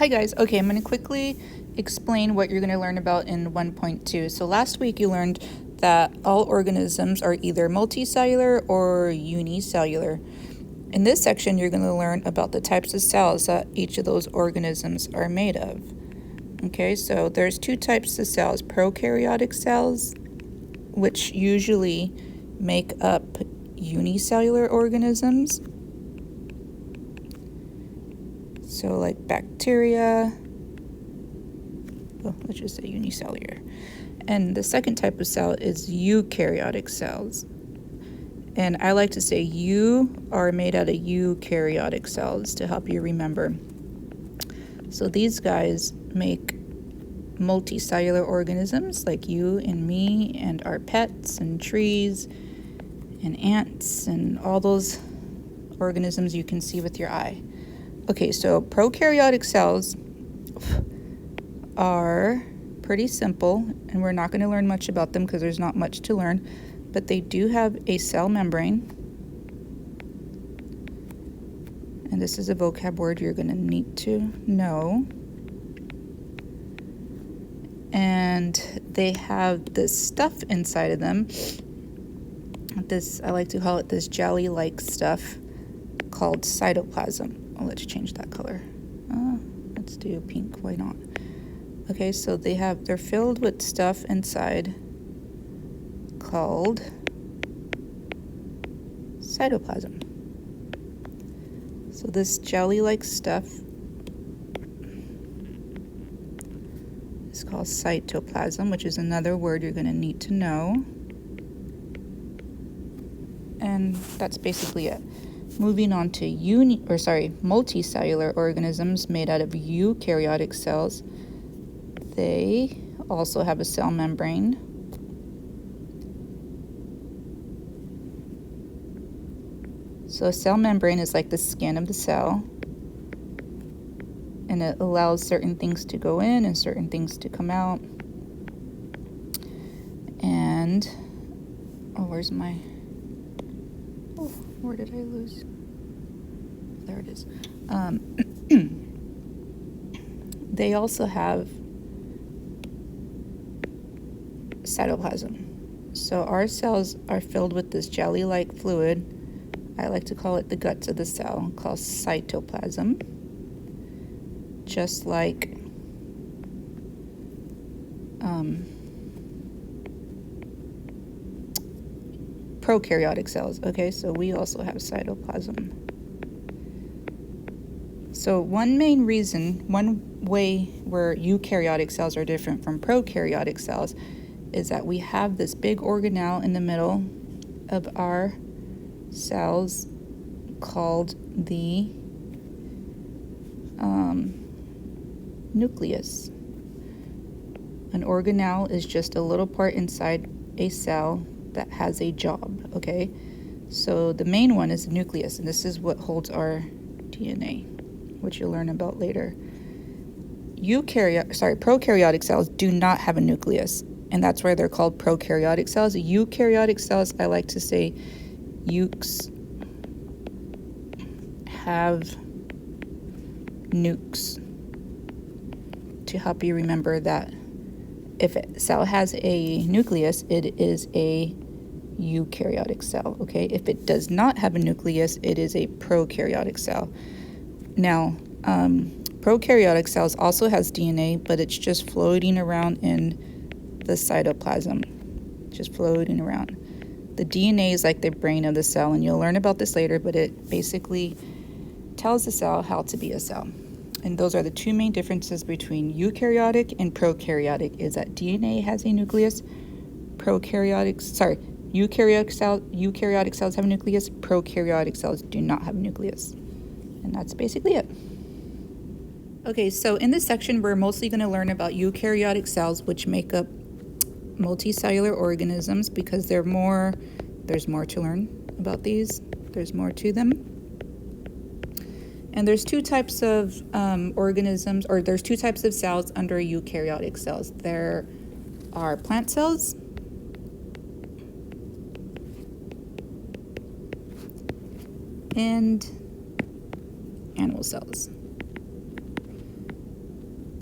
Hi guys, okay, I'm going to quickly explain what you're going to learn about in 1.2. So last week you learned that all organisms are either multicellular or unicellular. In this section you're going to learn about the types of cells that each of those organisms are made of. Okay, so there's two types of cells, prokaryotic cells, which usually make up unicellular organisms. So like bacteria, let's just say unicellular. And the second type of cell is eukaryotic cells. And I like to say you are made out of eukaryotic cells to help you remember. So these guys make multicellular organisms like you and me and our pets and trees and ants and all those organisms you can see with your eye. Okay, so prokaryotic cells are pretty simple, and we're not going to learn much about them because there's not much to learn, but they do have a cell membrane. And this is a vocab word you're going to need to know. And they have this stuff inside of them. This, I like to call it this jelly-like stuff called cytoplasm. Oh, let's change that color. Let's do pink, why not? Okay, so they're filled with stuff inside called cytoplasm. So this jelly-like stuff is called cytoplasm, which is another word you're going to need to know. And that's basically it. Moving on to multicellular organisms made out of eukaryotic cells. They also have a cell membrane. So a cell membrane is like the skin of the cell, and it allows certain things to go in and certain things to come out. And where did I lose? There it is. They also have cytoplasm. So our cells are filled with this jelly-like fluid. I like to call it the guts of the cell, called cytoplasm. Just like prokaryotic cells. Okay, so we also have cytoplasm. So one way where eukaryotic cells are different from prokaryotic cells is that we have this big organelle in the middle of our cells called the nucleus. An organelle is just a little part inside a cell that has a job, okay? So the main one is the nucleus, and this is what holds our DNA, which you'll learn about later. Prokaryotic cells do not have a nucleus, and that's why they're called prokaryotic cells. Eukaryotic cells, I like to say euks, have nukes, to help you remember that if a cell has a nucleus, it is a eukaryotic cell, okay? If it does not have a nucleus, it is a prokaryotic cell. Now, prokaryotic cells also has DNA, but it's just floating around in the cytoplasm, just floating around. The DNA is like the brain of the cell, and you'll learn about this later, but it basically tells the cell how to be a cell. And those are the two main differences between eukaryotic and prokaryotic, is that DNA has a nucleus. Eukaryotic cells have a nucleus. Prokaryotic cells do not have a nucleus. And that's basically it. Okay, so in this section, we're mostly going to learn about eukaryotic cells, which make up multicellular organisms, because there's more to learn about these. There's more to them. And there's two types of organisms, or there's two types of cells under eukaryotic cells. There are plant cells and animal cells.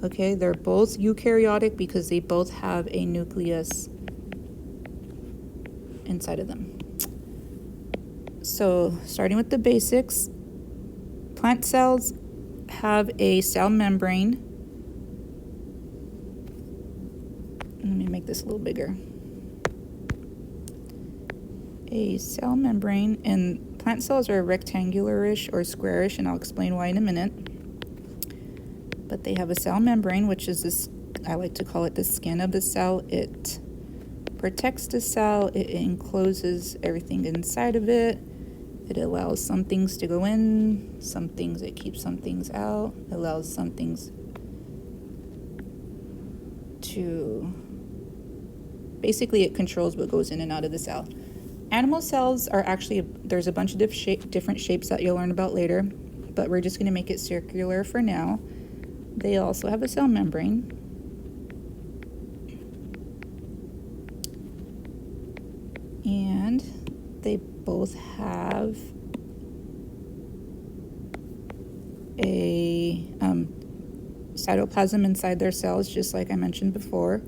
Okay, they're both eukaryotic because they both have a nucleus inside of them. So, starting with the basics, plant cells have a cell membrane. Let me make this a little bigger. A cell membrane, and plant cells are rectangularish or squarish, and I'll explain why in a minute. But they have a cell membrane, which is this, I like to call it the skin of the cell. It protects the cell, it encloses everything inside of it. It allows some things to go in, some things, it keeps some things out. It allows some things to, basically it controls what goes in and out of the cell. Animal cells are actually, there's a bunch of different shapes that you'll learn about later, but we're just going to make it circular for now. They also have a cell membrane. And they both have a cytoplasm inside their cells, just like I mentioned before.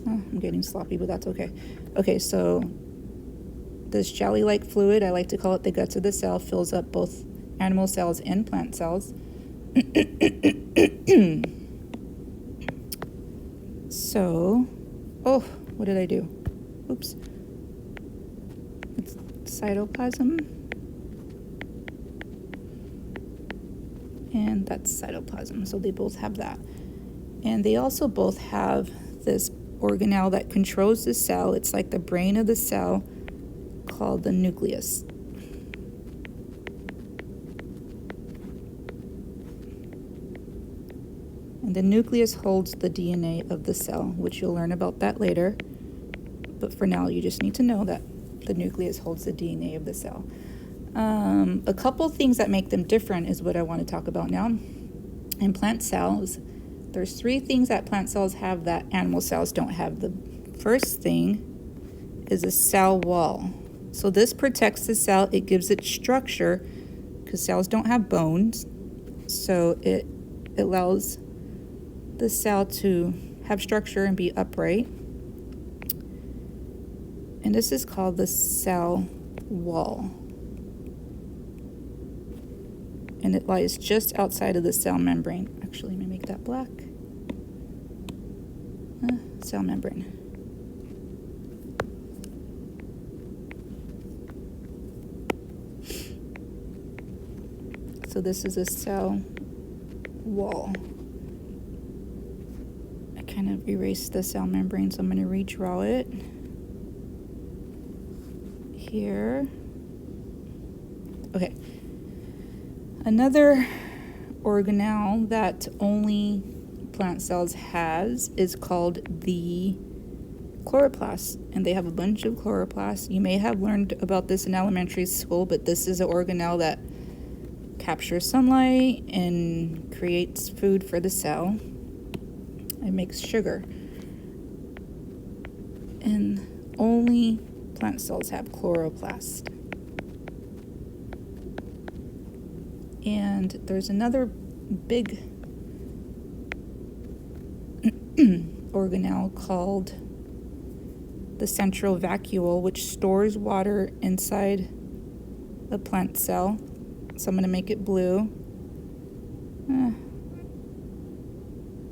I'm getting sloppy, but that's okay. Okay, so this jelly-like fluid, I like to call it the guts of the cell, fills up both animal cells and plant cells. So, oh, what did I do? Oops. It's cytoplasm. And that's cytoplasm. So they both have that. And they also both have this organelle that controls the cell. It's like the brain of the cell, called the nucleus. And the nucleus holds the DNA of the cell, which you'll learn about that later. But for now, you just need to know that the nucleus holds the DNA of the cell. A couple things that make them different is what I want to talk about now. In plant cells, there's 3 things that plant cells have that animal cells don't have. The first thing is a cell wall. So this protects the cell. It gives it structure because cells don't have bones. So it allows the cell to have structure and be upright. And this is called the cell wall. And it lies just outside of the cell membrane. Actually, let me make that black. Cell membrane. So this is a cell wall. I kind of erased the cell membrane, so I'm going to redraw it here. Okay. Another organelle that only plant cells has is called the chloroplast, and they have a bunch of chloroplasts. You may have learned about this in elementary school, but this is an organelle that captures sunlight and creates food for the cell. It makes sugar. And only plant cells have chloroplast. And there's another big organelle called the central vacuole, which stores water inside the plant cell. So I'm going to make it blue.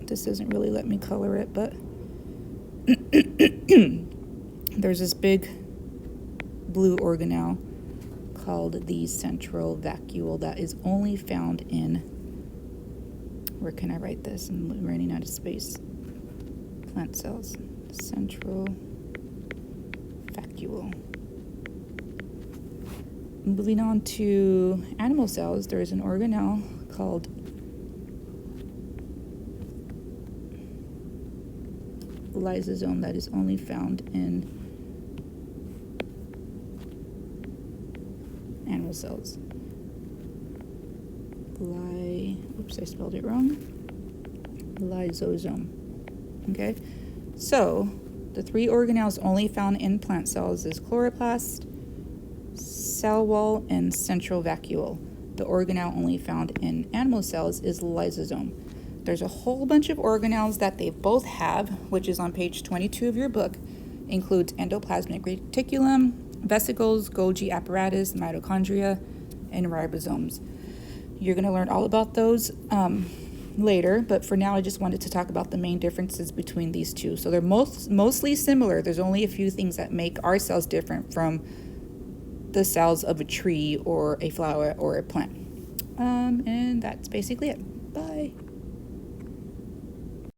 This doesn't really let me color it, but there's this big blue organelle called the central vacuole that is only found in, where can I write this? I'm running out of space. Plant cells. Central vacuole. Moving on to animal cells, there is an organelle called lysosome that is only found in animal cells. Oops, I spelled it wrong. Lysosome. Okay, so the 3 organelles only found in plant cells is chloroplast, cell wall, and central vacuole. The organelle only found in animal cells is lysosome. There's a whole bunch of organelles that they both have, which is on page 22 of your book. Includes endoplasmic reticulum, vesicles, Golgi apparatus, mitochondria, and ribosomes. You're going to learn all about those later, but for now I just wanted to talk about the main differences between these two. So they're mostly similar. There's only a few things that make our cells different from the cells of a tree or a flower or a plant. And that's basically it. Bye.